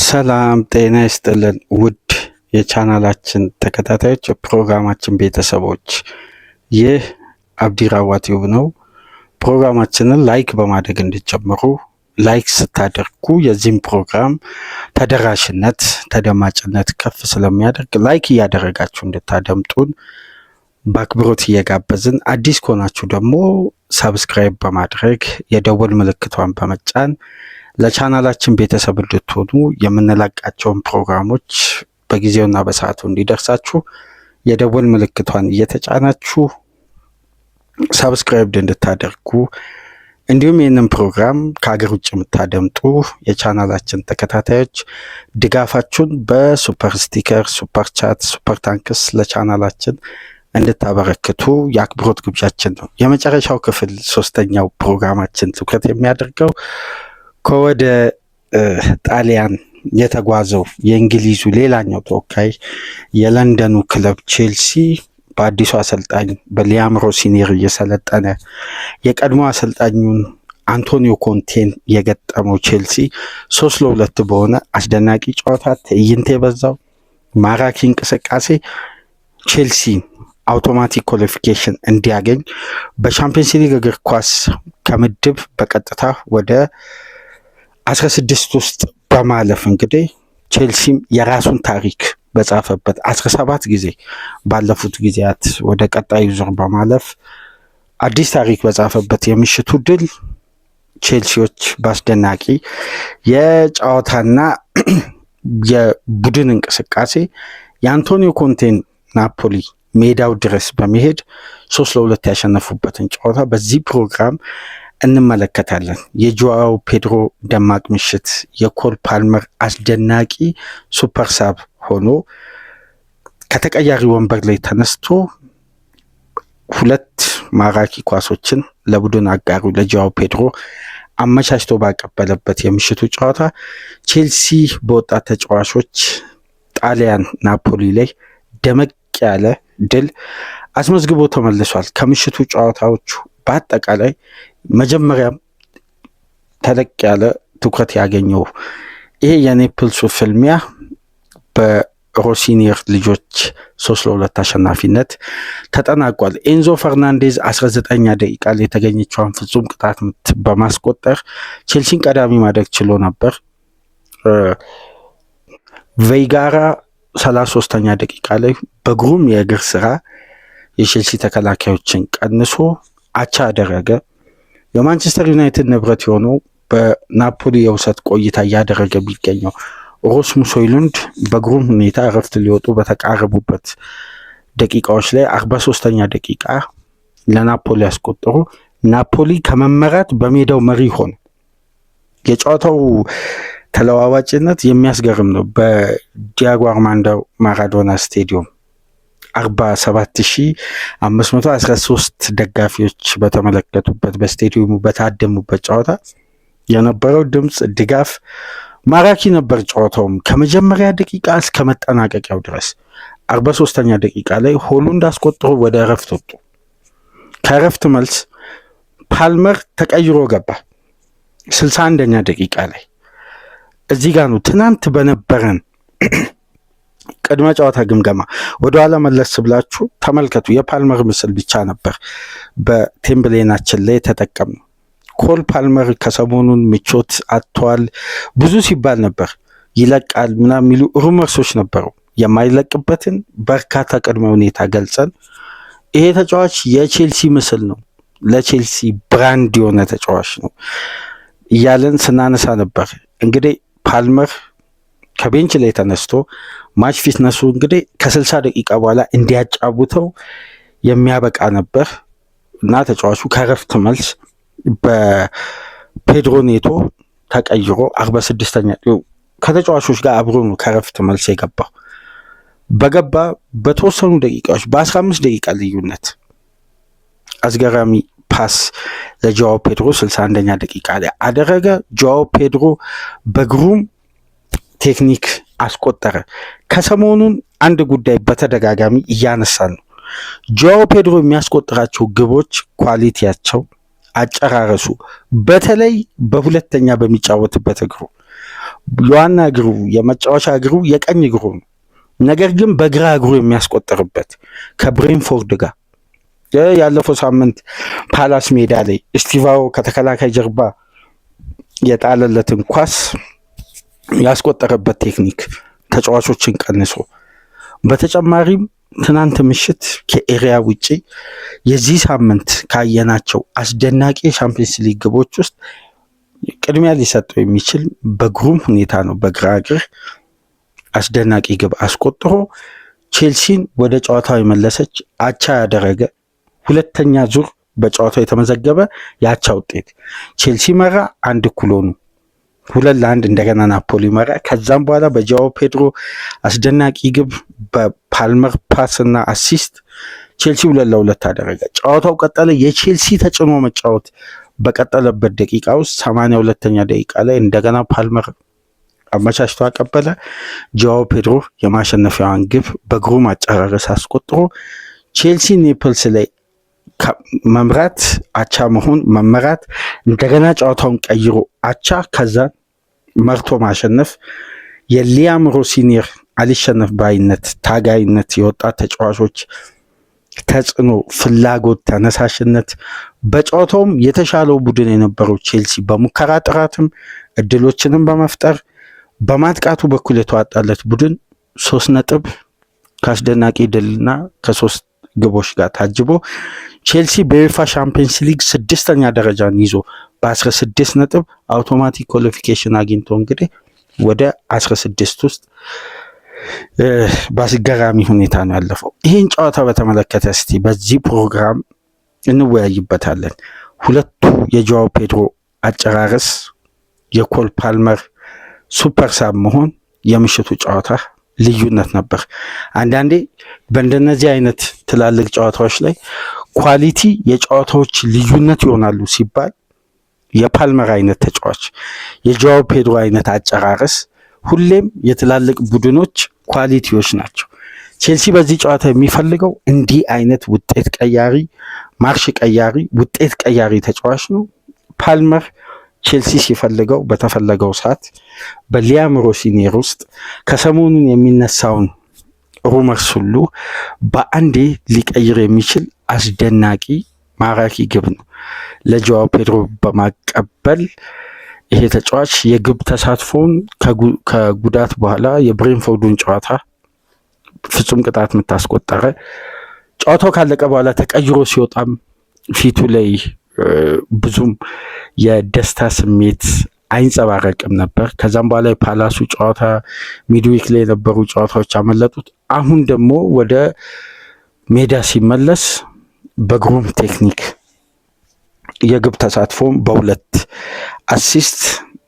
ሰላም ጤና ይስጥልን ውድ የቻናላችን ተከታታዮች ፕሮግራማችን ቤተሰቦች፣ ይህ አብዲራዋ ቲዩብ ነው። ፕሮግራማችንን ላይክ በማድረግ እንድትጀምሩ፣ ላይክ ስታደርጉ የዚህም ፕሮግራም ተደራሽነት ተደማጭነት ከፍ ስለሚያደርግ ላይክ እያደረጋችሁ እንድታደምጡን በአክብሮት እየጋበዝን፣ አዲስ ከሆናችሁ ደግሞ ሰብስክራይብ በማድረግ የደወል ምልክቷን በመጫን ለቻናላችን ቤተሰብ እንድትሆኑ የምንለቃቸውን ፕሮግራሞች በጊዜውና በሰዓቱ እንዲደርሳችሁ የደወል ምልክቷን እየተጫናችሁ ሰብስክራይብ እንድታደርጉ፣ እንዲሁም ይህንን ፕሮግራም ከሀገር ውጭ የምታደምጡ የቻናላችን ተከታታዮች ድጋፋችሁን በሱፐር ስቲከር፣ ሱፐር ቻት፣ ሱፐር ታንክስ ለቻናላችን እንድታበረክቱ የአክብሮት ግብዣችን ነው። የመጨረሻው ክፍል ሶስተኛው ፕሮግራማችን ትኩረት የሚያደርገው ከወደ ጣሊያን የተጓዘው የእንግሊዙ ሌላኛው ተወካይ የለንደኑ ክለብ ቼልሲ በአዲሱ አሰልጣኝ በሊያም ሮሲኒር እየሰለጠነ የቀድሞ አሰልጣኙን አንቶኒዮ ኮንቴን የገጠመው ቼልሲ 3-2 በሆነ አስደናቂ ጨዋታ ትዕይንት የበዛው ማራኪ እንቅስቃሴ ቼልሲ አውቶማቲክ ኳሊፊኬሽን እንዲያገኝ በቻምፒየንስ ሊግ እግር ኳስ ከምድብ በቀጥታ ወደ 16 ውስጥ በማለፍ እንግዲህ ቼልሲም የራሱን ታሪክ በጻፈበት 17 ጊዜ ባለፉት ጊዜያት ወደ ቀጣዩ ዙር በማለፍ አዲስ ታሪክ በጻፈበት የምሽቱ ድል ቼልሲዎች በአስደናቂ የጨዋታና የቡድን እንቅስቃሴ የአንቶኒዮ ኮንቴን ናፖሊ ሜዳው ድረስ በመሄድ 3-2 ያሸነፉበትን ጨዋታ በዚህ ፕሮግራም እንመለከታለን። የጆአው ፔድሮ ደማቅ ምሽት፣ የኮል ፓልመር አስደናቂ ሱፐር ሳብ ሆኖ ከተቀያሪ ወንበር ላይ ተነስቶ 2 ማራኪ ኳሶችን ለቡድን አጋሩ ለጆአው ፔድሮ አመቻችቶ ባቀበለበት የምሽቱ ጨዋታ ቼልሲ በወጣት ተጫዋቾች ጣሊያን ናፖሊ ላይ ደመቅ ያለ ድል አስመዝግቦ ተመልሷል። ከምሽቱ ጨዋታዎቹ በአጠቃላይ መጀመሪያም ተለቅ ያለ ትኩረት ያገኘው ይሄ የኔፕልሱ ፍልሚያ በሮሲኒር ልጆች 3-2 አሸናፊነት ተጠናቋል። ኤንዞ ፈርናንዴዝ 19ኛ ደቂቃ ላይ የተገኘችውን ፍጹም ቅጣት ምት በማስቆጠር ቼልሲን ቀዳሚ ማድረግ ችሎ ነበር። ቬይጋራ 33ኛ ደቂቃ ላይ በግሩም የእግር ስራ የቼልሲ ተከላካዮችን ቀንሶ አቻ አደረገ። የማንቸስተር ዩናይትድ ንብረት የሆነው በናፖሊ የውሰት ቆይታ እያደረገ የሚገኘው ሮስሙስ ሆይሉንድ በግሩም ሁኔታ እረፍት ሊወጡ በተቃረቡበት ደቂቃዎች ላይ 43ኛ ደቂቃ ለናፖሊ ያስቆጠሩ ናፖሊ ከመመራት በሜዳው መሪ ሆነ። የጨዋታው ተለዋዋጭነት የሚያስገርም ነው። በዲያጎ አርማንዶ ማራዶና ስቴዲየም 47,513 ደጋፊዎች በተመለከቱበት በስቴዲየሙ በታደሙበት ጨዋታ የነበረው ድምፅ ድጋፍ ማራኪ ነበር። ጨዋታውም ከመጀመሪያ ደቂቃ እስከ መጠናቀቂያው ድረስ 43ኛ ደቂቃ ላይ ሆሉንድ አስቆጥሮ ወደ እረፍት ወጡ። ከእረፍት መልስ ፓልመር ተቀይሮ ገባ 61ኛ ደቂቃ ላይ። እዚህ ጋር ነው ትናንት በነበረን ቅድመ ጨዋታ ግምገማ ወደኋላ መለስ ብላችሁ ተመልከቱ። የፓልመር ምስል ብቻ ነበር በቴምብሌናችን ላይ የተጠቀምነው። ኮል ፓልመር ከሰሞኑን ምቾት አጥቷል ብዙ ሲባል ነበር። ይለቃል ምናምን የሚሉ ሩመርሶች ነበሩ። የማይለቅበትን በርካታ ቅድመ ሁኔታ ገልጸን ይሄ ተጫዋች የቼልሲ ምስል ነው፣ ለቼልሲ ብራንድ የሆነ ተጫዋች ነው እያለን ስናነሳ ነበር። እንግዲህ ፓልመር ከቤንች ላይ ተነስቶ ማች ፊትነሱ እንግዲህ ከ60 ደቂቃ በኋላ እንዲያጫውተው የሚያበቃ ነበር እና ተጫዋቹ ከረፍት መልስ በፔድሮ ኔቶ ተቀይሮ 46ኛ ከተጫዋቾች ጋር አብሮ ነው ከረፍት መልስ የገባው። በገባ በተወሰኑ ደቂቃዎች በ15 ደቂቃ ልዩነት አስገራሚ ፓስ ለጆአው ፔድሮ 61ኛ ደቂቃ ላይ አደረገ። ጆአው ፔድሮ በግሩም ቴክኒክ አስቆጠረ። ከሰሞኑን አንድ ጉዳይ በተደጋጋሚ እያነሳን ነው። ጆአው ፔድሮ የሚያስቆጥራቸው ግቦች ኳሊቲያቸው፣ አጨራረሱ፣ በተለይ በሁለተኛ በሚጫወትበት እግሩ የዋና እግሩ የመጫወቻ እግሩ የቀኝ እግሩ ነው። ነገር ግን በግራ እግሩ የሚያስቆጥርበት ከብሬንፎርድ ጋር ያለፈው ሳምንት ፓላስ ሜዳ ላይ ስቲቫኦ ከተከላካይ ጀርባ የጣለለትን ኳስ ያስቆጠረበት ቴክኒክ ተጫዋቾችን ቀንሶ፣ በተጨማሪም ትናንት ምሽት ከኤሪያ ውጪ የዚህ ሳምንት ካየናቸው አስደናቂ የሻምፒየንስ ሊግ ግቦች ውስጥ ቅድሚያ ሊሰጠው የሚችል በግሩም ሁኔታ ነው። በግራ እግር አስደናቂ ግብ አስቆጥሮ ቼልሲን ወደ ጨዋታው የመለሰች አቻ ያደረገ ሁለተኛ ዙር በጨዋታው የተመዘገበ የአቻ ውጤት። ቼልሲ መራ፣ 1-1 ሆኑ። 2-1 እንደገና ናፖሊ መራ። ከዛም በኋላ በጃኦ ፔድሮ አስደናቂ ግብ በፓልመር ፓስ እና አሲስት ቼልሲ 2-2 አደረገ። ጨዋታው ቀጠለ። የቼልሲ ተጭኖ መጫወት በቀጠለበት ደቂቃ ውስጥ 82ኛ ደቂቃ ላይ እንደገና ፓልመር አመቻችቶ አቀበለ። ጃኦ ፔድሮ የማሸነፊያዋን ግብ በግሩም አጨራረስ አስቆጥሮ ቼልሲ ኔፕልስ ላይ መምራት አቻ መሆን መመራት እንደገና ጨዋታውን ቀይሮ አቻ ከዛ መርቶ ማሸነፍ የሊያም ሮሲኒር አልሸነፍ ባይነት ታጋይነት የወጣት ተጫዋቾች ተጽዕኖ ፍላጎት ተነሳሽነት በጨዋታውም የተሻለው ቡድን የነበረው ቼልሲ በሙከራ ጥራትም እድሎችንም በመፍጠር በማጥቃቱ በኩል የተዋጣለት ቡድን 3 ነጥብ ከአስደናቂ ድልና ከ3 ግቦች ጋር ታጅቦ ቼልሲ በዩኤፋ ሻምፒየንስ ሊግ 6ኛ ደረጃን ይዞ በ16 ነጥብ አውቶማቲክ ኳሊፊኬሽን አግኝቶ እንግዲህ ወደ 16 ውስጥ በአስገራሚ ሁኔታ ነው ያለፈው። ይህን ጨዋታ በተመለከተ እስቲ በዚህ ፕሮግራም እንወያይበታለን። ሁለቱ የጃኦ ፔድሮ አጨራረስ፣ የኮል ፓልመር ሱፐር ሳብ መሆን የምሽቱ ጨዋታ ልዩነት ነበር። አንዳንዴ በእንደነዚህ አይነት ትላልቅ ጨዋታዎች ላይ ኳሊቲ የጨዋታዎች ልዩነት ይሆናሉ ሲባል የፓልመር አይነት ተጫዋች፣ የጃኦ ፔድሮ አይነት አጨራረስ ሁሌም የትላልቅ ቡድኖች ኳሊቲዎች ናቸው። ቼልሲ በዚህ ጨዋታ የሚፈልገው እንዲህ አይነት ውጤት ቀያሪ፣ ማርሽ ቀያሪ፣ ውጤት ቀያሪ ተጫዋች ነው። ፓልመር ቼልሲ ሲፈልገው በተፈለገው ሰዓት በሊያም ሮሲኒር ውስጥ ከሰሞኑን የሚነሳውን ሩመርስ ሁሉ በአንዴ ሊቀይር የሚችል አስደናቂ ማራኪ ግብ ነው። ለጃኦ ፔድሮ በማቀበል ይሄ ተጫዋች የግብ ተሳትፎን ከጉዳት በኋላ የብሬንፎርዱን ጨዋታ ፍጹም ቅጣት የምታስቆጠረ ጨዋታው ካለቀ በኋላ ተቀይሮ ሲወጣም ፊቱ ላይ ብዙም የደስታ ስሜት አይንጸባረቅም ነበር። ከዛም በኋላ የፓላሱ ጨዋታ ሚድዊክ ላይ የነበሩ ጨዋታዎች አመለጡት። አሁን ደግሞ ወደ ሜዳ ሲመለስ በግሩም ቴክኒክ የግብ ተሳትፎም በ2 አሲስት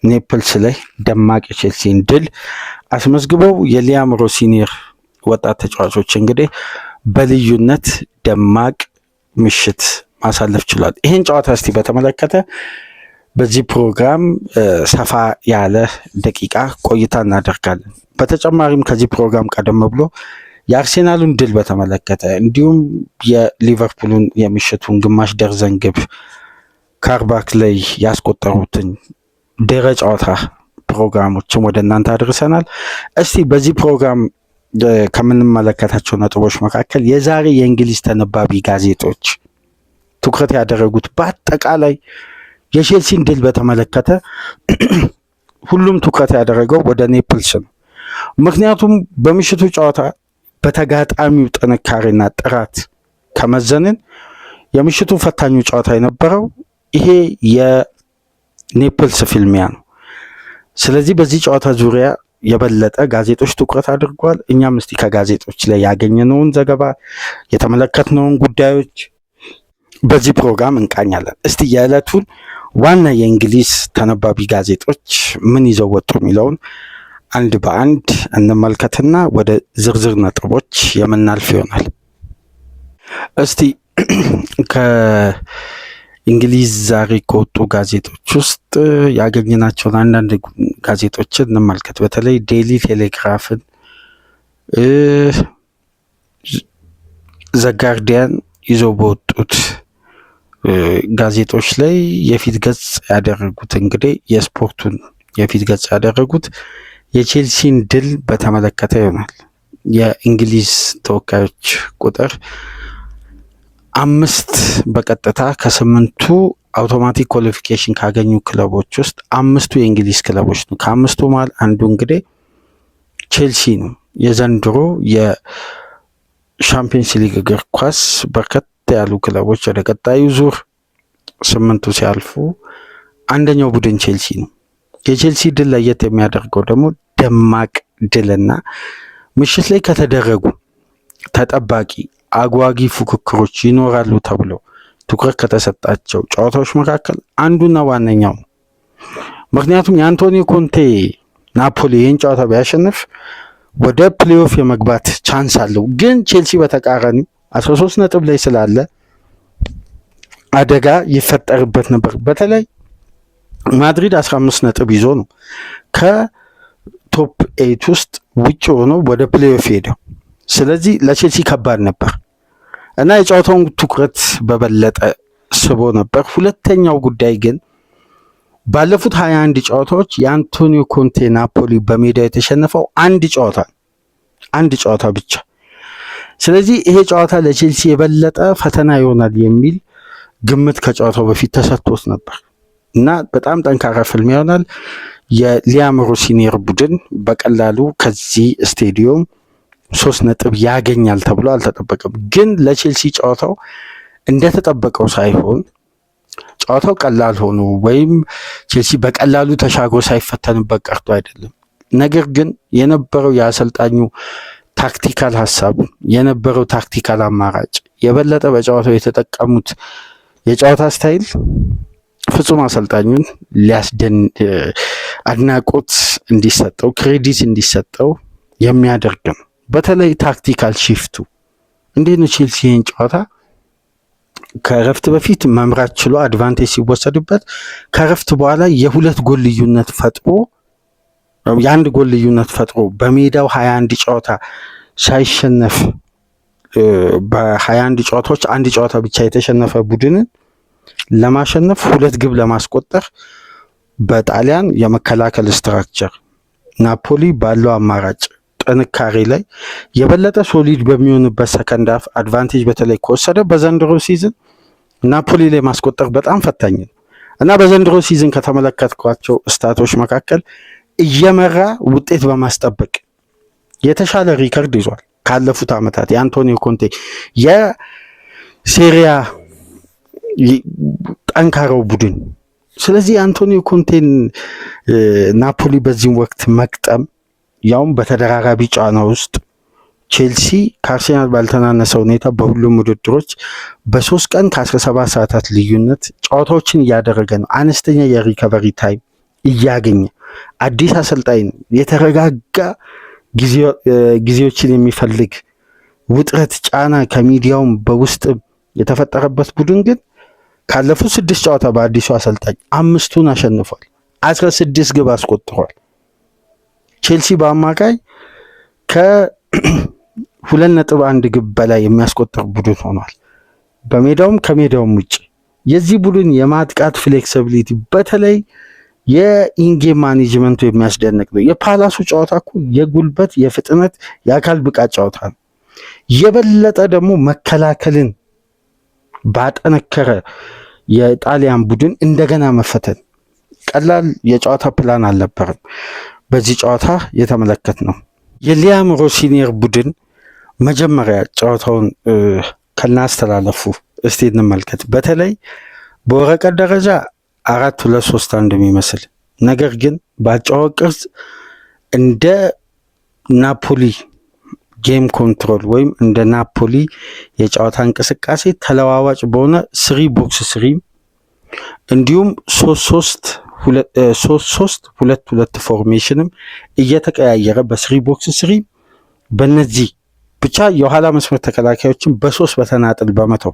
ኔፕልስ ላይ ደማቅ የቼልሲን ድል አስመዝግበው የሊያም ሮሲኒር ወጣት ተጫዋቾች እንግዲህ በልዩነት ደማቅ ምሽት ማሳለፍ ችሏል። ይህን ጨዋታ እስቲ በተመለከተ በዚህ ፕሮግራም ሰፋ ያለ ደቂቃ ቆይታ እናደርጋለን። በተጨማሪም ከዚህ ፕሮግራም ቀደም ብሎ የአርሴናሉን ድል በተመለከተ እንዲሁም የሊቨርፑልን የምሽቱን ግማሽ ደርዘን ግብ ካርባክ ላይ ያስቆጠሩትን ድረ ጨዋታ ፕሮግራሞችን ወደ እናንተ አድርሰናል። እስቲ በዚህ ፕሮግራም ከምንመለከታቸው ነጥቦች መካከል የዛሬ የእንግሊዝ ተነባቢ ጋዜጦች ትኩረት ያደረጉት በአጠቃላይ የቼልሲን ድል በተመለከተ ሁሉም ትኩረት ያደረገው ወደ ኔፕልስ ነው። ምክንያቱም በምሽቱ ጨዋታ በተጋጣሚው ጥንካሬና ጥራት ከመዘንን የምሽቱ ፈታኙ ጨዋታ የነበረው ይሄ የኔፕልስ ፊልሚያ ነው። ስለዚህ በዚህ ጨዋታ ዙሪያ የበለጠ ጋዜጦች ትኩረት አድርጓል። እኛም እስቲ ከጋዜጦች ላይ ያገኘነውን ዘገባ የተመለከትነውን ጉዳዮች በዚህ ፕሮግራም እንቃኛለን። እስቲ የዕለቱን ዋና የእንግሊዝ ተነባቢ ጋዜጦች ምን ይዘው ወጡ የሚለውን አንድ በአንድ እንመልከትና ወደ ዝርዝር ነጥቦች የምናልፍ ይሆናል። እስቲ ከእንግሊዝ ዛሬ ከወጡ ጋዜጦች ውስጥ ያገኘናቸውን አንዳንድ ጋዜጦችን እንመልከት። በተለይ ዴይሊ ቴሌግራፍን፣ ዘጋርዲያን ይዘው በወጡት ጋዜጦች ላይ የፊት ገጽ ያደረጉት እንግዲህ የስፖርቱን የፊት ገጽ ያደረጉት የቼልሲን ድል በተመለከተ ይሆናል። የእንግሊዝ ተወካዮች ቁጥር 5 በቀጥታ ከ8ቱ አውቶማቲክ ኳሊፊኬሽን ካገኙ ክለቦች ውስጥ 5ቱ የእንግሊዝ ክለቦች ነው። ከ5ቱ መሃል አንዱ እንግዲህ ቼልሲ ነው። የዘንድሮ የሻምፒየንስ ሊግ እግር ኳስ በርከት ያሉ ክለቦች ወደ ቀጣዩ ዙር 8ቱ ሲያልፉ አንደኛው ቡድን ቼልሲ ነው። የቼልሲ ድል ለየት የሚያደርገው ደግሞ ደማቅ ድልና ምሽት ላይ ከተደረጉ ተጠባቂ አጓጊ ፉክክሮች ይኖራሉ ተብለው ትኩረት ከተሰጣቸው ጨዋታዎች መካከል አንዱና ዋነኛው ነው። ምክንያቱም የአንቶኒዮ ኮንቴ ናፖሊ ይህን ጨዋታ ቢያሸንፍ ወደ ፕሌይኦፍ የመግባት ቻንስ አለው። ግን ቼልሲ በተቃራኒው 13 ነጥብ ላይ ስላለ አደጋ ይፈጠርበት ነበር። በተለይ ማድሪድ 15 ነጥብ ይዞ ነው ከቶፕ 8 ውስጥ ውጭ ሆኖ ወደ ፕሌይኦፍ ሄደው። ስለዚህ ለቼልሲ ከባድ ነበር እና የጨዋታውን ትኩረት በበለጠ ስቦ ነበር። ሁለተኛው ጉዳይ ግን ባለፉት 21 ጨዋታዎች የአንቶኒዮ ኮንቴ ናፖሊ በሜዳ የተሸነፈው አንድ ጨዋታ ብቻ። ስለዚህ ይሄ ጨዋታ ለቼልሲ የበለጠ ፈተና ይሆናል የሚል ግምት ከጨዋታው በፊት ተሰጥቶት ነበር እና በጣም ጠንካራ ፍልሚያ ይሆናል። የሊያም ሮሲኒየር ቡድን በቀላሉ ከዚህ ስቴዲዮም 3 ነጥብ ያገኛል ተብሎ አልተጠበቀም። ግን ለቼልሲ ጨዋታው እንደተጠበቀው ሳይሆን ጨዋታው ቀላል ሆኖ ወይም ቼልሲ በቀላሉ ተሻግሮ ሳይፈተንበት ቀርቶ አይደለም። ነገር ግን የነበረው የአሰልጣኙ ታክቲካል ሀሳብ የነበረው ታክቲካል አማራጭ የበለጠ በጨዋታው የተጠቀሙት የጨዋታ ስታይል ፍጹም አሰልጣኙን አድናቆት እንዲሰጠው ክሬዲት እንዲሰጠው የሚያደርግ ነው። በተለይ ታክቲካል ሺፍቱ እንዴት ነው ቼልሲ ይህን ጨዋታ ከረፍት በፊት መምራት ችሎ አድቫንቴጅ ሲወሰድበት ከረፍት በኋላ የ2 ጎል ልዩነት ፈጥሮ የ1 ጎል ልዩነት ፈጥሮ በሜዳው 21 ጨዋታ ሳይሸነፍ በ21 ጨዋታዎች 1 ጨዋታ ብቻ የተሸነፈ ቡድንን ለማሸነፍ 2 ግብ ለማስቆጠር በጣሊያን የመከላከል ስትራክቸር ናፖሊ ባለው አማራጭ ጥንካሬ ላይ የበለጠ ሶሊድ በሚሆንበት ሰከንድ ሃፍ አድቫንቴጅ በተለይ ከወሰደ በዘንድሮ ሲዝን ናፖሊ ላይ ማስቆጠር በጣም ፈታኝ ነው እና በዘንድሮ ሲዝን ከተመለከትኳቸው ስታቶች መካከል እየመራ ውጤት በማስጠበቅ የተሻለ ሪከርድ ይዟል ካለፉት ዓመታት የአንቶኒዮ ኮንቴ የሴሪያ ጠንካራው ቡድን። ስለዚህ የአንቶኒዮ ኮንቴን ናፖሊ በዚህም ወቅት መቅጠም ያውም በተደራራቢ ጫና ውስጥ ቼልሲ ከአርሴናል ባልተናነሰ ሁኔታ በሁሉም ውድድሮች በ3 ቀን ከ17 ሰዓታት ልዩነት ጨዋታዎችን እያደረገ ነው። አነስተኛ የሪከቨሪ ታይም እያገኘ አዲስ አሰልጣኝ የተረጋጋ ጊዜዎችን የሚፈልግ ውጥረት ጫና ከሚዲያውም በውስጥ የተፈጠረበት ቡድን ግን ካለፉት 6 ጨዋታ በአዲሱ አሰልጣኝ 5ቱን አሸንፏል። 16 ግብ አስቆጥሯል። ቼልሲ በአማካይ ከ2.1 ግብ በላይ የሚያስቆጥር ቡድን ሆኗል። በሜዳውም ከሜዳውም ውጭ የዚህ ቡድን የማጥቃት ፍሌክሲቢሊቲ በተለይ የኢንጌም ማኔጅመንቱ የሚያስደንቅ ነው። የፓላሱ ጨዋታ እኮ የጉልበት የፍጥነት የአካል ብቃት ጨዋታ ነው። የበለጠ ደግሞ መከላከልን ባጠነከረ የጣሊያን ቡድን እንደገና መፈተን ቀላል የጨዋታ ፕላን አልነበረም። በዚህ ጨዋታ የተመለከት ነው የሊያም ሮሲኒየር ቡድን መጀመሪያ ጨዋታውን ከናስተላለፉ እስቲ እንመልከት። በተለይ በወረቀት ደረጃ 4-2-3-1 የሚመስል ነገር ግን በአጨዋወት ቅርጽ እንደ ናፖሊ ጌም ኮንትሮል ወይም እንደ ናፖሊ የጨዋታ እንቅስቃሴ ተለዋዋጭ በሆነ 3-box-3 እንዲሁም 3-3-2-2 ፎርሜሽንም እየተቀያየረ በ3-box-3 በነዚህ ብቻ የኋላ መስመር ተከላካዮችን በ3 በተናጥል በመተው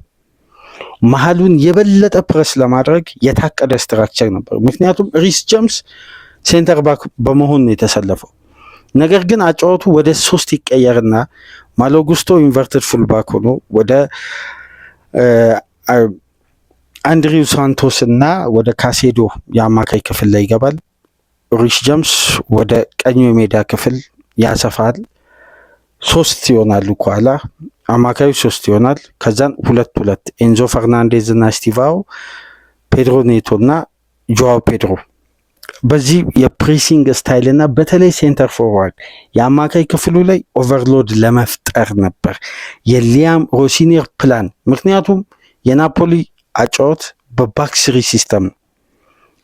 መሀሉን የበለጠ ፕረስ ለማድረግ የታቀደ ስትራክቸር ነበር። ምክንያቱም ሪስ ጀምስ ሴንተር ባክ በመሆን ነው የተሰለፈው። ነገር ግን አጫወቱ ወደ 3 ይቀየርና ማሎጉስቶ ኢንቨርትድ ፉል ባክ ሆኖ ወደ አንድሪው ሳንቶስ እና ወደ ካሴዶ የአማካይ ክፍል ላይ ይገባል። ሪሽ ጀምስ ወደ ቀኙ የሜዳ ክፍል ያሰፋል። 3 ይሆናሉ ከኋላ አማካዩ 3 ይሆናል። ከዛን 2 ኤንዞ ፈርናንዴዝ እና ስቲቫኦ፣ ፔድሮ ኔቶ እና ጆዋው ፔድሮ። በዚህ የፕሬሲንግ ስታይል እና በተለይ ሴንተር ፎርዋርድ የአማካይ ክፍሉ ላይ ኦቨርሎድ ለመፍጠር ነበር የሊያም ሮሲኒር ፕላን። ምክንያቱም የናፖሊ አጫወት በባክስሪ ሲስተም ነው።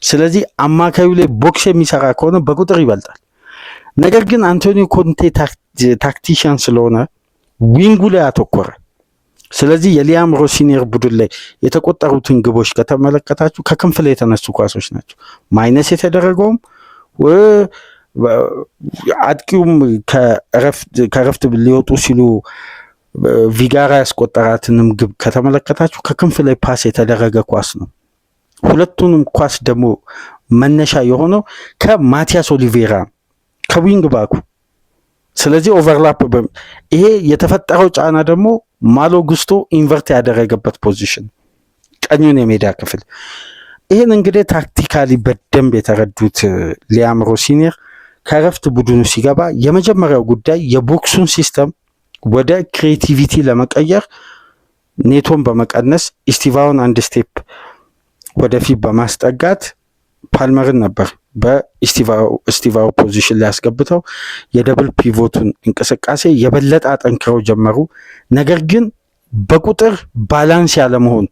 ስለዚህ አማካዩ ላይ ቦክስ የሚሰራ ከሆነ በቁጥር ይበልጣል። ነገር ግን አንቶኒዮ ኮንቴ ታክቲሽያን ስለሆነ ዊንጉ ላይ አተኮረ። ስለዚህ የሊያም ሮሲኒር ቡድን ላይ የተቆጠሩትን ግቦች ከተመለከታችሁ ከክንፍ ላይ የተነሱ ኳሶች ናቸው። ማይነስ የተደረገውም አጥቂውም ከረፍት ሊወጡ ሲሉ ቪጋራ ያስቆጠራትንም ግብ ከተመለከታችሁ ከክንፍ ላይ ፓስ የተደረገ ኳስ ነው። ሁለቱንም ኳስ ደግሞ መነሻ የሆነው ከማቲያስ ኦሊቬራ ከዊንግ ባኩ። ስለዚህ ኦቨርላፕ ይሄ የተፈጠረው ጫና ደግሞ ማሎ ጉስቶ ኢንቨርት ያደረገበት ፖዚሽን ቀኙን የሜዳ ክፍል። ይህን እንግዲህ ታክቲካሊ በደንብ የተረዱት ሊያም ሮሲኒር ከረፍት ቡድኑ ሲገባ የመጀመሪያው ጉዳይ የቦክሱን ሲስተም ወደ ክሬቲቪቲ ለመቀየር ኔቶን በመቀነስ ኢስቲቫውን አንድ ስቴፕ ወደፊት በማስጠጋት ፓልመርን ነበር በኢስቲቫው ፖዚሽን ላይ ያስገብተው የደብል ፒቮቱን እንቅስቃሴ የበለጠ አጠንክረው ጀመሩ። ነገር ግን በቁጥር ባላንስ ያለመሆን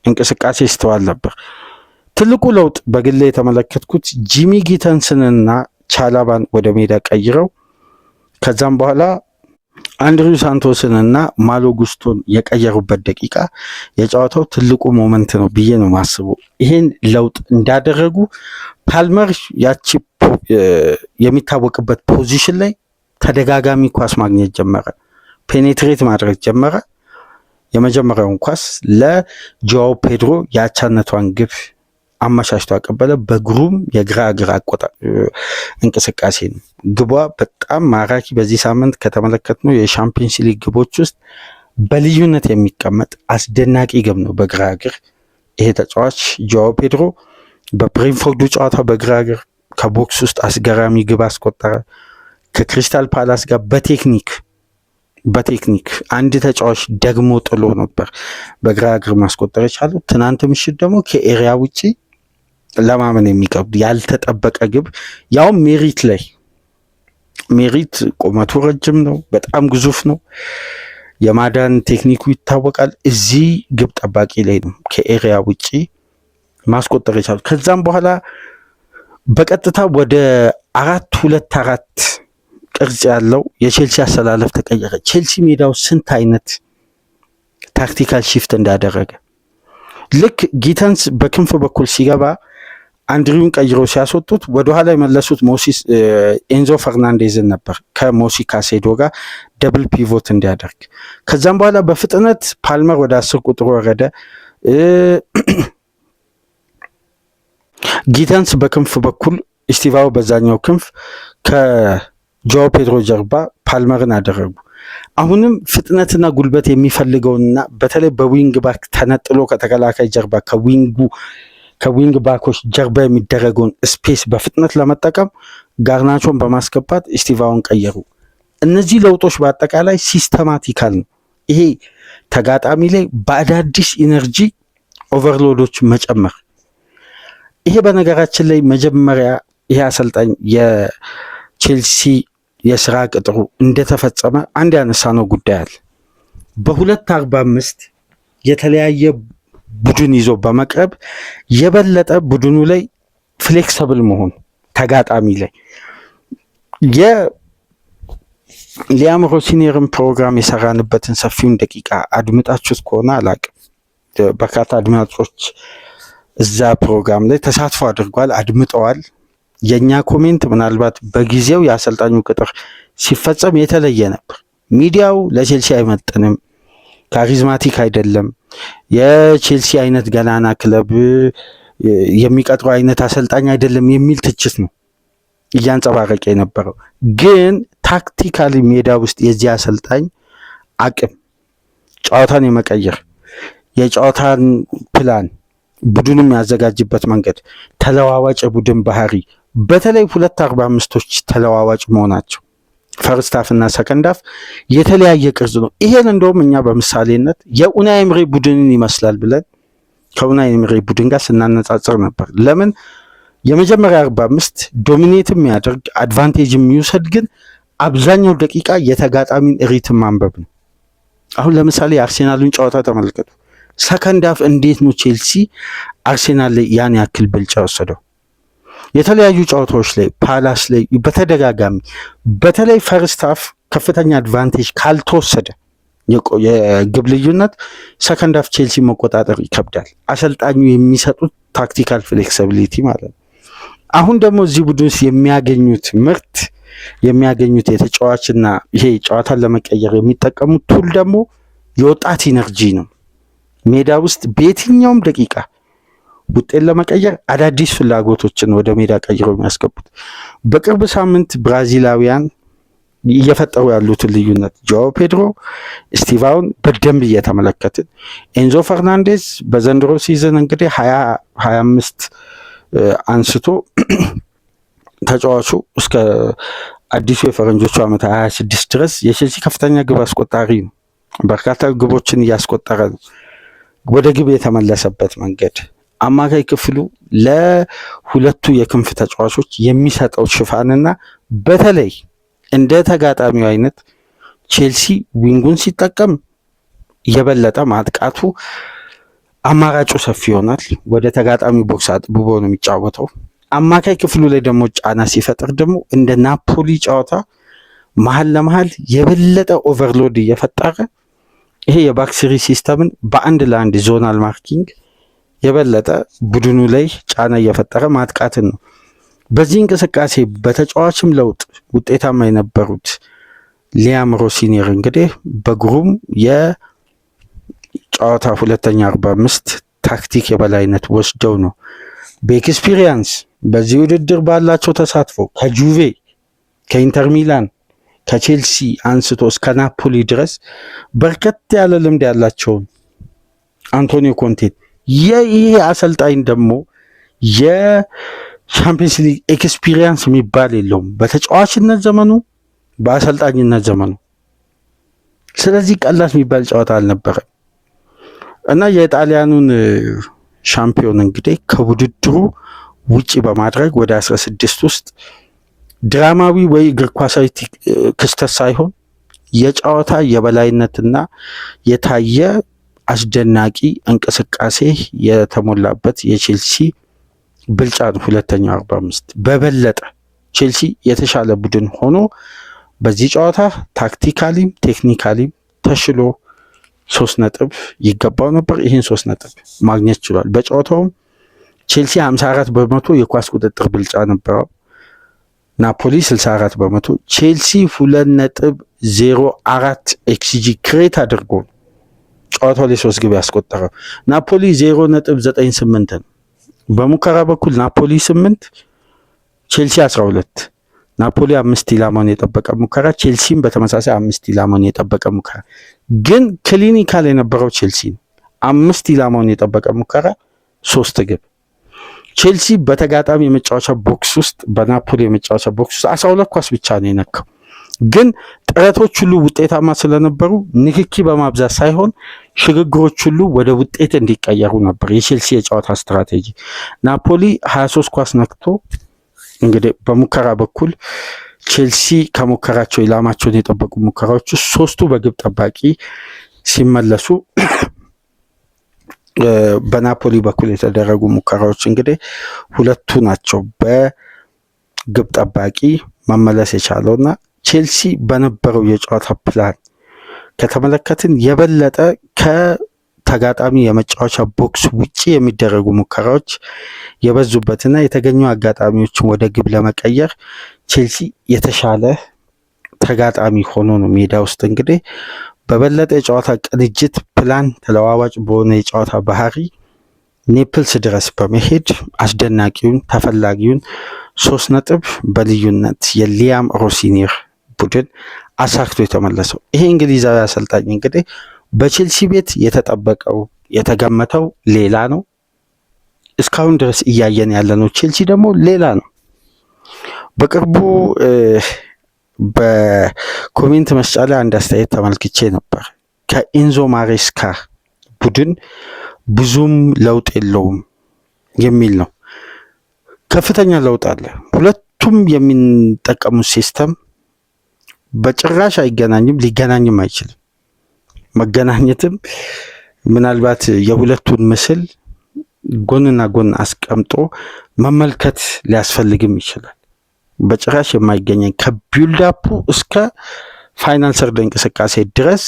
እንቅስቃሴ ይስተዋል ነበር። ትልቁ ለውጥ በግሌ የተመለከትኩት ጂሚ ጊተንስንና ቻላባን ወደ ሜዳ ቀይረው ከዛም በኋላ አንድሪው ሳንቶስንና ማሎ ጉስቶን የቀየሩበት ደቂቃ የጨዋታው ትልቁ ሞመንት ነው ብዬ ነው ማስበው። ይሄን ለውጥ እንዳደረጉ ፓልመር ያቺ የሚታወቅበት ፖዚሽን ላይ ተደጋጋሚ ኳስ ማግኘት ጀመረ፣ ፔኔትሬት ማድረግ ጀመረ። የመጀመሪያውን ኳስ ለጆዋው ፔድሮ የአቻነቷን ግብ አመቻችቶ አቀበለ። በግሩም የግራ እግር እንቅስቃሴ ነው። ግቧ በጣም ማራኪ፣ በዚህ ሳምንት ከተመለከትነው የሻምፒየንስ ሊግ ግቦች ውስጥ በልዩነት የሚቀመጥ አስደናቂ ግብ ነው በግራ እግር። ይሄ ተጫዋች ጆዋው ፔድሮ በብሬንፎርዱ ጨዋታ በግራ እግር ከቦክስ ውስጥ አስገራሚ ግብ አስቆጠረ። ከክሪስታል ፓላስ ጋር በቴክኒክ አንድ ተጫዋች ደግሞ ጥሎ ነበር በግራ እግር ማስቆጠር የቻለው። ትናንት ምሽት ደግሞ ከኤሪያ ውጪ ለማመን የሚከብድ ያልተጠበቀ ግብ፣ ያውም ሜሪት ቁመቱ ረጅም ነው፣ በጣም ግዙፍ ነው፣ የማዳን ቴክኒኩ ይታወቃል። እዚህ ግብ ጠባቂ ላይ ነው ከኤሪያ ውጪ ማስቆጠር የቻለው። ከዛም በኋላ በቀጥታ ወደ 4-2-4 ቅርጽ ያለው የቼልሲ አሰላለፍ ተቀየረ። ቼልሲ ሜዳው ስንት አይነት ታክቲካል ሺፍት እንዳደረገ ልክ ጊተንስ በክንፍ በኩል ሲገባ አንድሪውን ቀይሮ ሲያስወጡት ወደኋላ የመለሱት ኤንዞ ፈርናንዴዝን ነበር ከሞሲ ካሴዶ ጋር ደብል ፒቮት እንዲያደርግ። ከዛም በኋላ በፍጥነት ፓልመር ወደ 10 ቁጥር ወረደ። ጊተንስ በክንፍ በኩል ኢስቲቫው በዛኛው ክንፍ ከጆዋው ፔድሮ ጀርባ ፓልመርን አደረጉ። አሁንም ፍጥነትና ጉልበት የሚፈልገውና በተለይ በዊንግ ባክ ተነጥሎ ከተከላካይ ጀርባ ከዊንግ ባኮች ጀርባ የሚደረገውን ስፔስ በፍጥነት ለመጠቀም ጋርናቾን በማስገባት ኢስቲቫውን ቀየሩ። እነዚህ ለውጦች በአጠቃላይ ሲስተማቲካል ነው። ይሄ ተጋጣሚ ላይ በአዳዲስ ኢነርጂ ኦቨርሎዶች መጨመር። ይሄ በነገራችን ላይ መጀመሪያ ይሄ አሰልጣኝ የቼልሲ የስራ ቅጥሩ እንደተፈጸመ አንድ ያነሳነው ጉዳይ አለ። በ2:45 የተለያየ ቡድን ይዞ በመቅረብ የበለጠ ቡድኑ ላይ ፍሌክሰብል መሆን ተጋጣሚ ላይ የሊያም ሮሲኒርን ፕሮግራም የሰራንበትን ሰፊውን ደቂቃ አድምጣችሁት ከሆነ አላቅም። በርካታ አድማጮች እዛ ፕሮግራም ላይ ተሳትፎ አድርጓል፣ አድምጠዋል። የኛ ኮሜንት ምናልባት በጊዜው የአሰልጣኙ ቅጥር ሲፈጸም የተለየ ነበር። ሚዲያው ለቼልሲ አይመጥንም፣ ካሪዝማቲክ አይደለም፣ የቼልሲ አይነት ገናና ክለብ የሚቀጥሩ አይነት አሰልጣኝ አይደለም የሚል ትችት ነው እያንጸባረቀ የነበረው። ግን ታክቲካሊ ሜዳ ውስጥ የዚህ አሰልጣኝ አቅም ጨዋታን የመቀየር የጨዋታን ፕላን ቡድኑም ያዘጋጅበት መንገድ፣ ተለዋዋጭ ቡድን ባህሪ በተለይ 2:45ቶች ተለዋዋጭ መሆናቸው ፈርስት ሃፍ እና ሰከንድ ሃፍ የተለያየ ቅርጽ ነው። ይሄን እንደውም እኛ በምሳሌነት የኡናይ ኤምሪ ቡድንን ይመስላል ብለን ከኡናይ ኤምሪ ቡድን ጋር ስናነጻጽር ነበር። ለምን የመጀመሪያ 45 ዶሚኔት የሚያደርግ አድቫንቴጅ የሚወሰድ ግን አብዛኛው ደቂቃ የተጋጣሚን ሪትም ማንበብ ነው። አሁን ለምሳሌ የአርሴናሉን ጨዋታ ተመልከቱ። ሰከንድ ሃፍ እንዴት ነው ቼልሲ አርሴናል ላይ ያን ያክል ብልጫ ወሰደው? የተለያዩ ጨዋታዎች ላይ ፓላስ ላይ በተደጋጋሚ በተለይ ፈርስት ሃፍ ከፍተኛ አድቫንቴጅ ካልተወሰደ የግብ ልዩነት ሰከንድ ሃፍ ቼልሲ መቆጣጠር ይከብዳል። አሰልጣኙ የሚሰጡት ታክቲካል ፍሌክሲቢሊቲ ማለት ነው። አሁን ደግሞ እዚህ ቡድን ውስጥ የሚያገኙት ምርት የሚያገኙት የተጫዋችና ይሄ ጨዋታን ለመቀየር የሚጠቀሙት ቱል ደግሞ የወጣት ኢነርጂ ነው። ሜዳ ውስጥ በየትኛውም ደቂቃ ውጤት ለመቀየር አዳዲስ ፍላጎቶችን ወደ ሜዳ ቀይሮ የሚያስገቡት። በቅርብ ሳምንት ብራዚላውያን እየፈጠሩ ያሉትን ልዩነት ጆao ፔድሮ፣ ስቲቫውን በደንብ እየተመለከትን ኤንዞ ፈርናንዴዝ በዘንድሮ ሲዝን እንግዲህ 25 አንስቶ ተጫዋቹ እስከ አዲሱ የፈረንጆቹ ዓመት 26 ድረስ የቼልሲ ከፍተኛ ግብ አስቆጣሪ ነው። በርካታ ግቦችን እያስቆጠረ ነው። ወደ ግብ የተመለሰበት መንገድ አማካይ ክፍሉ ለሁለቱ የክንፍ ተጫዋቾች የሚሰጠው ሽፋንና በተለይ እንደ ተጋጣሚው አይነት ቼልሲ ዊንጉን ሲጠቀም የበለጠ ማጥቃቱ አማራጩ ሰፊ ይሆናል። ወደ ተጋጣሚ ቦክስ አጥብቦ ነው የሚጫወተው። አማካይ ክፍሉ ላይ ደግሞ ጫና ሲፈጥር ደግሞ እንደ ናፖሊ ጨዋታ መሀል ለመሀል የበለጠ ኦቨርሎድ እየፈጠረ ይሄ የባክስሪ ሲስተምን በአንድ ለአንድ ዞናል ማርኪንግ የበለጠ ቡድኑ ላይ ጫና እየፈጠረ ማጥቃትን ነው። በዚህ እንቅስቃሴ በተጫዋችም ለውጥ ውጤታማ የነበሩት ሊያም ሮሲኒየር እንግዲህ በግሩም የጨዋታ ሁለተኛ 45 ታክቲክ የበላይነት ወስደው ነው በኤክስፒሪየንስ በዚህ ውድድር ባላቸው ተሳትፎ ከጁቬ፣ ከኢንተር ሚላን፣ ከቼልሲ አንስቶ እስከ ናፖሊ ድረስ በርከት ያለ ልምድ ያላቸውን አንቶኒዮ ኮንቴን ይሄ አሰልጣኝ ደግሞ የቻምፒየንስ ሊግ ኤክስፒሪየንስ የሚባል የለውም በተጫዋችነት ዘመኑ በአሰልጣኝነት ዘመኑ። ስለዚህ ቀላል የሚባል ጨዋታ አልነበረም እና የጣሊያኑን ሻምፒዮን እንግዲህ ከውድድሩ ውጪ በማድረግ ወደ 16 ውስጥ ድራማዊ ወይ እግር ኳሳዊ ክስተት ሳይሆን የጨዋታ የበላይነትና የታየ አስደናቂ እንቅስቃሴ የተሞላበት የቼልሲ ብልጫ ነው። ሁለተኛው 45 በበለጠ ቼልሲ የተሻለ ቡድን ሆኖ በዚህ ጨዋታ ታክቲካሊም ቴክኒካሊም ተሽሎ 3 ነጥብ ይገባው ነበር። ይህን 3 ነጥብ ማግኘት ችሏል። በጨዋታውም ቼልሲ 54 በመቶ የኳስ ቁጥጥር ብልጫ ነበረው። ናፖሊ 64 በመቶ። ቼልሲ 2.04 ኤክስጂ ክሬት አድርጎ ጨዋታው ላይ 3 ግብ ያስቆጠረው። ናፖሊ 0.98 ነው። በሙከራ በኩል ናፖሊ 8 ቼልሲ 12። ናፖሊ 5 ኢላማውን የጠበቀ ሙከራ፣ ቼልሲም በተመሳሳይ 5 ኢላማውን የጠበቀ ሙከራ። ግን ክሊኒካል የነበረው ቼልሲ 5 ኢላማውን የጠበቀ ሙከራ 3 ግብ። ቼልሲ በተጋጣሚ የመጫወቻ ቦክስ ውስጥ በናፖሊ የመጫወቻ ቦክስ ውስጥ 12 ኳስ ብቻ ነው የነካው። ግን ጥረቶች ሁሉ ውጤታማ ስለነበሩ ንክኪ በማብዛት ሳይሆን ሽግግሮች ሁሉ ወደ ውጤት እንዲቀየሩ ነበር የቼልሲ የጨዋታ ስትራቴጂ። ናፖሊ 23 ኳስ ነክቶ እንግዲህ በሙከራ በኩል ቼልሲ ከሙከራቸው ኢላማቸውን የጠበቁ ሙከራዎች 3ቱ በግብ ጠባቂ ሲመለሱ በናፖሊ በኩል የተደረጉ ሙከራዎች እንግዲህ 2ቱ ናቸው በግብ ጠባቂ መመለስ የቻለውና ቼልሲ በነበረው የጨዋታ ፕላን ከተመለከትን የበለጠ ከተጋጣሚ የመጫወቻ ቦክስ ውጪ የሚደረጉ ሙከራዎች የበዙበትና የተገኙ አጋጣሚዎችን ወደ ግብ ለመቀየር ቼልሲ የተሻለ ተጋጣሚ ሆኖ ነው ሜዳ ውስጥ እንግዲህ በበለጠ የጨዋታ ቅንጅት ፕላን ተለዋዋጭ በሆነ የጨዋታ ባህሪ ኔፕልስ ድረስ በመሄድ አስደናቂውን ተፈላጊውን 3 ነጥብ በልዩነት የሊያም ሮሲኒየር ቡድን አሳክቶ የተመለሰው ይሄ እንግሊዛዊ አሰልጣኝ እንግዲህ በቼልሲ ቤት የተጠበቀው የተገመተው ሌላ ነው። እስካሁን ድረስ እያየን ያለነው ቼልሲ ደግሞ ሌላ ነው። በቅርቡ በኮሜንት መስጫ ላይ አንድ አስተያየት ተመልክቼ ነበር። ከኤንዞ ማሬስካ ቡድን ብዙም ለውጥ የለውም የሚል ነው። ከፍተኛ ለውጥ አለ። ሁለቱም የሚጠቀሙት ሲስተም በጭራሽ አይገናኝም፣ ሊገናኝም አይችልም። መገናኘትም ምናልባት የሁለቱን ምስል ጎንና ጎን አስቀምጦ መመልከት ሊያስፈልግም ይችላል። በጭራሽ የማይገናኝ ከቢልዳፑ እስከ ፋይናል ሰርድ እንቅስቃሴ ድረስ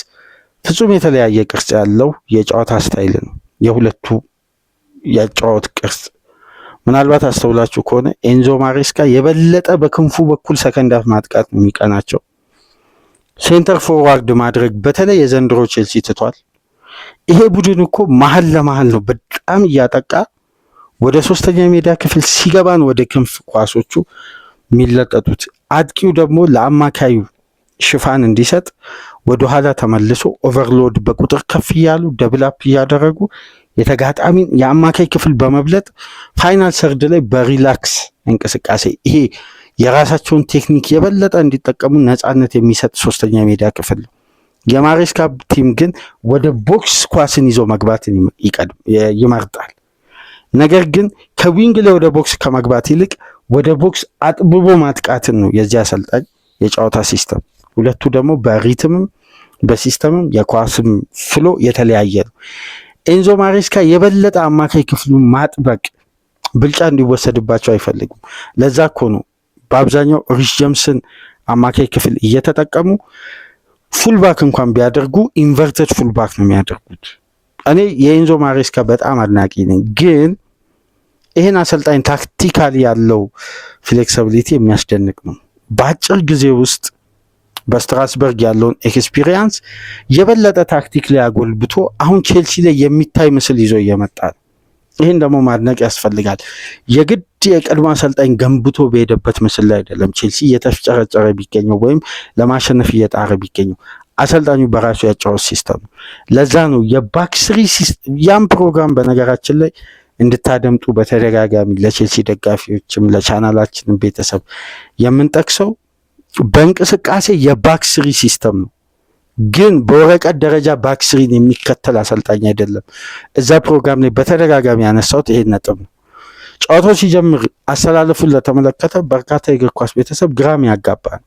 ፍጹም የተለያየ ቅርጽ ያለው የጨዋታ ስታይል ነው የሁለቱ የጨዋታ ቅርጽ። ምናልባት አስተውላችሁ ከሆነ ኤንዞ ማሬስካ የበለጠ በክንፉ በኩል ሰከንድ ሃፍ ማጥቃት ነው የሚቀናቸው። ሴንተር ፎርዋርድ ማድረግ በተለይ የዘንድሮ ቼልሲ ትቷል። ይሄ ቡድን እኮ መሀል ለመሀል ነው በጣም እያጠቃ ወደ ሶስተኛ ሜዳ ክፍል ሲገባን ወደ ክንፍ ኳሶቹ የሚለጠጡት። አጥቂው ደግሞ ለአማካዩ ሽፋን እንዲሰጥ ወደ ኋላ ተመልሶ ኦቨርሎድ በቁጥር ከፍ እያሉ ደብል አፕ እያደረጉ የተጋጣሚን የአማካይ ክፍል በመብለጥ ፋይናል ሰርድ ላይ በሪላክስ እንቅስቃሴ ይሄ የራሳቸውን ቴክኒክ የበለጠ እንዲጠቀሙ ነፃነት የሚሰጥ ሶስተኛ ሜዳ ክፍል ነው። የማሬስካ ቲም ግን ወደ ቦክስ ኳስን ይዞ መግባትን ይመርጣል። ነገር ግን ከዊንግ ላይ ወደ ቦክስ ከመግባት ይልቅ ወደ ቦክስ አጥብቦ ማጥቃትን ነው የዚህ አሰልጣኝ የጨዋታ ሲስተም። ሁለቱ ደግሞ በሪትምም በሲስተምም የኳስም ፍሎ የተለያየ ነው። ኤንዞ ማሬስካ የበለጠ አማካይ ክፍሉን ማጥበቅ ብልጫ እንዲወሰድባቸው አይፈልጉም። ለዛ እኮ ነው በአብዛኛው ሪስ ጀምስን አማካይ ክፍል እየተጠቀሙ ፉልባክ እንኳን ቢያደርጉ ኢንቨርተድ ፉልባክ ነው የሚያደርጉት። እኔ የኤንዞ ማሬስካ በጣም አድናቂ ነኝ፣ ግን ይህን አሰልጣኝ ታክቲካሊ ያለው ፍሌክሲቢሊቲ የሚያስደንቅ ነው። በአጭር ጊዜ ውስጥ በስትራስበርግ ያለውን ኤክስፒሪየንስ የበለጠ ታክቲክ ላይ አጎልብቶ አሁን ቼልሲ ላይ የሚታይ ምስል ይዞ እየመጣ ነው። ይህን ደግሞ ማድነቅ ያስፈልጋል። የግድ የቀድሞ አሰልጣኝ ገንብቶ በሄደበት ምስል ላይ አይደለም ቼልሲ እየተፍጨረጨረ ቢገኘው ወይም ለማሸነፍ እየጣረ ቢገኘው፣ አሰልጣኙ በራሱ ያጫወት ሲስተም ነው። ለዛ ነው የባክስሪ ያን ፕሮግራም በነገራችን ላይ እንድታደምጡ በተደጋጋሚ ለቼልሲ ደጋፊዎችም ለቻናላችንም ቤተሰብ የምንጠቅሰው በእንቅስቃሴ የባክስሪ ሲስተም ነው። ግን በወረቀት ደረጃ ባክስሪን የሚከተል አሰልጣኝ አይደለም። እዛ ፕሮግራም ላይ በተደጋጋሚ ያነሳሁት ይሄን ነጥብ ነው። ጨዋታው ሲጀምር አሰላለፉን ለተመለከተ በርካታ የእግር ኳስ ቤተሰብ ግራም ያጋባ ነው።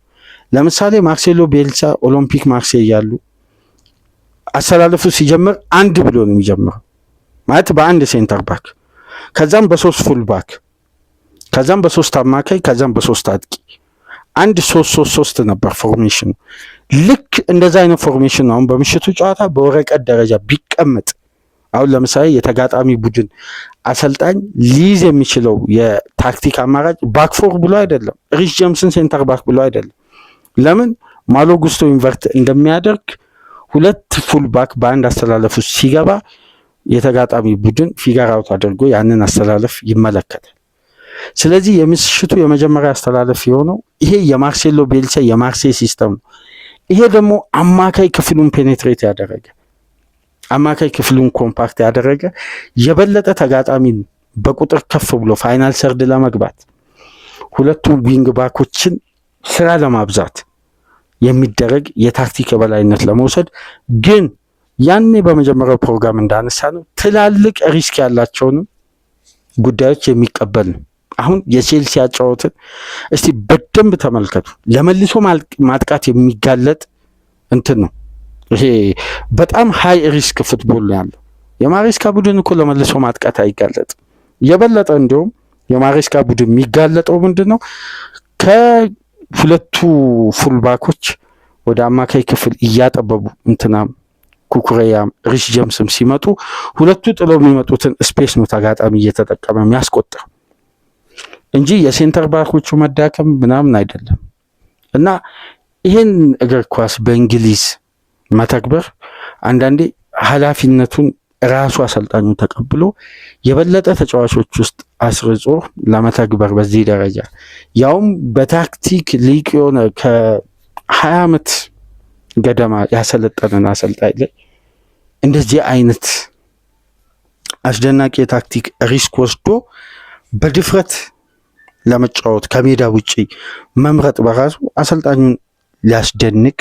ለምሳሌ ማርሴሎ ቤልሳ ኦሎምፒክ ማርሴይ ያሉ አሰላለፉ ሲጀምር አንድ ብሎ ነው የሚጀምረው፣ ማለት በአንድ ሴንተር ባክ፣ ከዛም በሶስት ፉል ባክ፣ ከዛም በሶስት አማካይ፣ ከዛም በሶስት አጥቂ፣ አንድ 3-3-3 ነበር ፎርሜሽኑ። ልክ እንደዛ አይነት ፎርሜሽን ነው አሁን በምሽቱ ጨዋታ በወረቀት ደረጃ ቢቀመጥ አሁን ለምሳሌ የተጋጣሚ ቡድን አሰልጣኝ ሊይዝ የሚችለው የታክቲክ አማራጭ ባክፎር ብሎ አይደለም፣ ሪስ ጀምስን ሴንተር ባክ ብሎ አይደለም። ለምን ማሎ ጉስቶ ኢንቨርት እንደሚያደርግ ሁለት ፉል ባክ በአንድ አስተላለፍ ውስጥ ሲገባ የተጋጣሚ ቡድን ፊገር አውት አድርጎ ያንን አስተላለፍ ይመለከታል። ስለዚህ የምሽቱ የመጀመሪያ አስተላለፍ የሆነው ይሄ የማርሴሎ ቤልሳ የማርሴይ ሲስተም ነው። ይሄ ደግሞ አማካይ ክፍሉን ፔኔትሬት ያደረገ አማካይ ክፍሉን ኮምፓክት ያደረገ የበለጠ ተጋጣሚን በቁጥር ከፍ ብሎ ፋይናል ሰርድ ለመግባት ሁለቱ ዊንግ ባኮችን ስራ ለማብዛት የሚደረግ የታክቲክ የበላይነት ለመውሰድ ግን ያኔ በመጀመሪያው ፕሮግራም እንዳነሳ ነው ትላልቅ ሪስክ ያላቸውን ጉዳዮች የሚቀበል ነው። አሁን የቼልሲ አጫወትን እስቲ በደንብ ተመልከቱ። ለመልሶ ማጥቃት የሚጋለጥ እንትን ነው ይሄ፣ በጣም ሃይ ሪስክ ፉትቦል ነው ያለው። የማሬስካ ቡድን እኮ ለመልሶ ማጥቃት አይጋለጥም። የበለጠ እንዲሁም የማሬስካ ቡድን የሚጋለጠው ምንድን ነው? ከሁለቱ ፉልባኮች ወደ አማካይ ክፍል እያጠበቡ እንትናም ኩኩሬያም ሪስ ጀምስም ሲመጡ ሁለቱ ጥለው የሚመጡትን ስፔስ ነው ተጋጣሚ እየተጠቀመ የሚያስቆጥር እንጂ የሴንተር ባኮቹ መዳከም ምናምን አይደለም። እና ይህን እግር ኳስ በእንግሊዝ መተግበር አንዳንዴ ኃላፊነቱን ራሱ አሰልጣኙ ተቀብሎ የበለጠ ተጫዋቾች ውስጥ አስርጾ ለመተግበር በዚህ ደረጃ ያውም በታክቲክ ሊቅ የሆነ ከ20 ዓመት ገደማ ያሰለጠነን አሰልጣኝ ላይ እንደዚህ አይነት አስደናቂ የታክቲክ ሪስክ ወስዶ በድፍረት ለመጫወት ከሜዳ ውጪ መምረጥ በራሱ አሰልጣኙን ሊያስደንቅ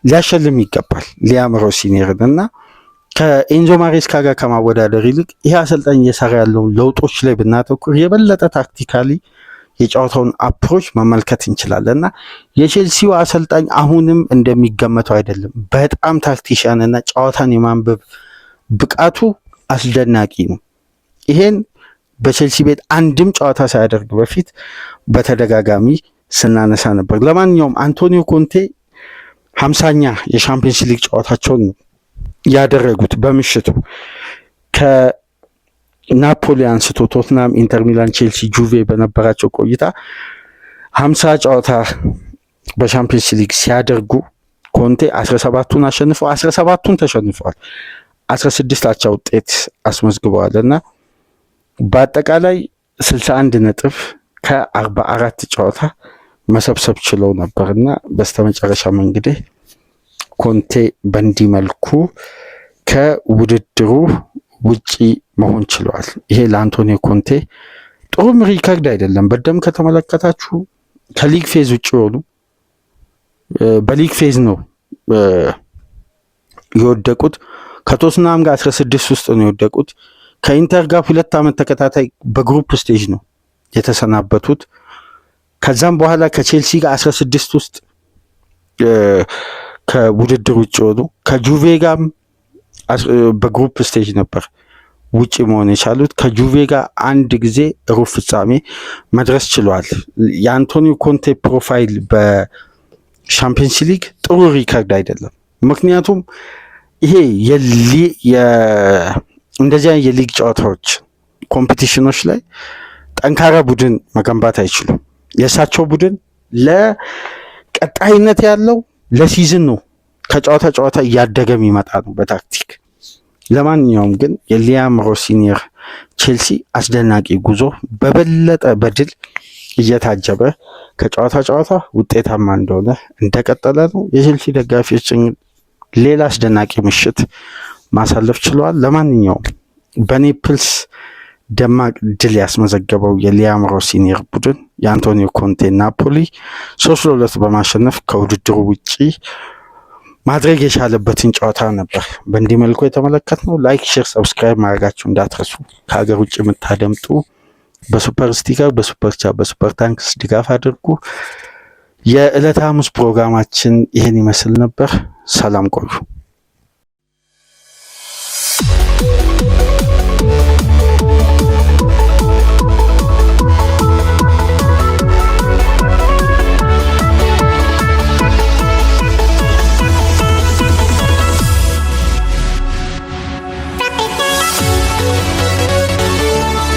ሊያሸልም ይገባል ሊያም ሮሲኒየርን እና ከኤንዞ ማሬስካ ጋር ከማወዳደር ይልቅ ይሄ አሰልጣኝ እየሰራ ያለውን ለውጦች ላይ ብናተኩር የበለጠ ታክቲካሊ የጨዋታውን አፕሮች መመልከት እንችላለን እና የቼልሲው አሰልጣኝ አሁንም እንደሚገመተው አይደለም። በጣም ታክቲሽያን እና ጨዋታን የማንበብ ብቃቱ አስደናቂ ነው። ይሄን በቼልሲ ቤት አንድም ጨዋታ ሳያደርግ በፊት በተደጋጋሚ ስናነሳ ነበር። ለማንኛውም አንቶኒዮ ኮንቴ 50ኛ የሻምፒየንስ ሊግ ጨዋታቸውን ያደረጉት በምሽቱ ከናፖሊ አንስቶ ቶትናም፣ ኢንተር ሚላን፣ ቼልሲ፣ ጁቬ በነበራቸው ቆይታ 50 ጨዋታ በሻምፒየንስ ሊግ ሲያደርጉ ኮንቴ 17ቱን አሸንፈው 17ቱን ተሸንፈዋል። 16 አቻ ውጤት አስመዝግበዋል እና በአጠቃላይ 61 ነጥብ ከ44 ጨዋታ መሰብሰብ ችለው ነበርና በስተመጨረሻም እንግዲህ ኮንቴ በእንዲህ መልኩ ከውድድሩ ውጪ መሆን ችለዋል። ይሄ ለአንቶኒዮ ኮንቴ ጥሩም ሪከርድ አይደለም። በደም ከተመለከታችሁ ከሊግ ፌዝ ውጪ ሆኑ በሊግ ፌዝ ነው የወደቁት። ከቶትናም ጋር 16 ውስጥ ነው የወደቁት። ከኢንተር ጋር 2 ዓመት ተከታታይ በግሩፕ ስቴጅ ነው የተሰናበቱት። ከዛም በኋላ ከቼልሲ ጋር 16 ውስጥ ከውድድር ውጭ ሆኑ። ከጁቬ ጋር በግሩፕ ስቴጅ ነበር ውጭ መሆን የቻሉት። ከጁቬ ጋር አንድ ጊዜ ሩብ ፍጻሜ መድረስ ችለዋል። የአንቶኒዮ ኮንቴ ፕሮፋይል በሻምፒየንስ ሊግ ጥሩ ሪከርድ አይደለም። ምክንያቱም ይሄ እንደዚህ የሊግ ጨዋታዎች ኮምፒቲሽኖች ላይ ጠንካራ ቡድን መገንባት አይችሉም። የእሳቸው ቡድን ለቀጣይነት ያለው ለሲዝን ነው፣ ከጨዋታ ጨዋታ እያደገ የሚመጣ ነው በታክቲክ። ለማንኛውም ግን የሊያም ሮሲኒየር ቼልሲ አስደናቂ ጉዞ በበለጠ በድል እየታጀበ ከጨዋታ ጨዋታ ውጤታማ እንደሆነ እንደቀጠለ ነው። የቼልሲ ደጋፊዎች ሌላ አስደናቂ ምሽት ማሳለፍ ችለዋል። ለማንኛውም በኔፕልስ ደማቅ ድል ያስመዘገበው የሊያም ሮሲኒየር ቡድን የአንቶኒዮ ኮንቴ ናፖሊ 3-2 በማሸነፍ ከውድድሩ ውጪ ማድረግ የቻለበትን ጨዋታ ነበር በእንዲህ መልኩ የተመለከትነው። ላይክ፣ ሼር፣ ሰብስክራይብ ማድረጋችሁ እንዳትረሱ። ከሀገር ውጭ የምታደምጡ በሱፐር ስቲከር፣ በሱፐር ቻት፣ በሱፐር ታንክስ ድጋፍ አድርጉ። የዕለተ ሐሙስ ፕሮግራማችን ይህን ይመስል ነበር። ሰላም ቆዩ።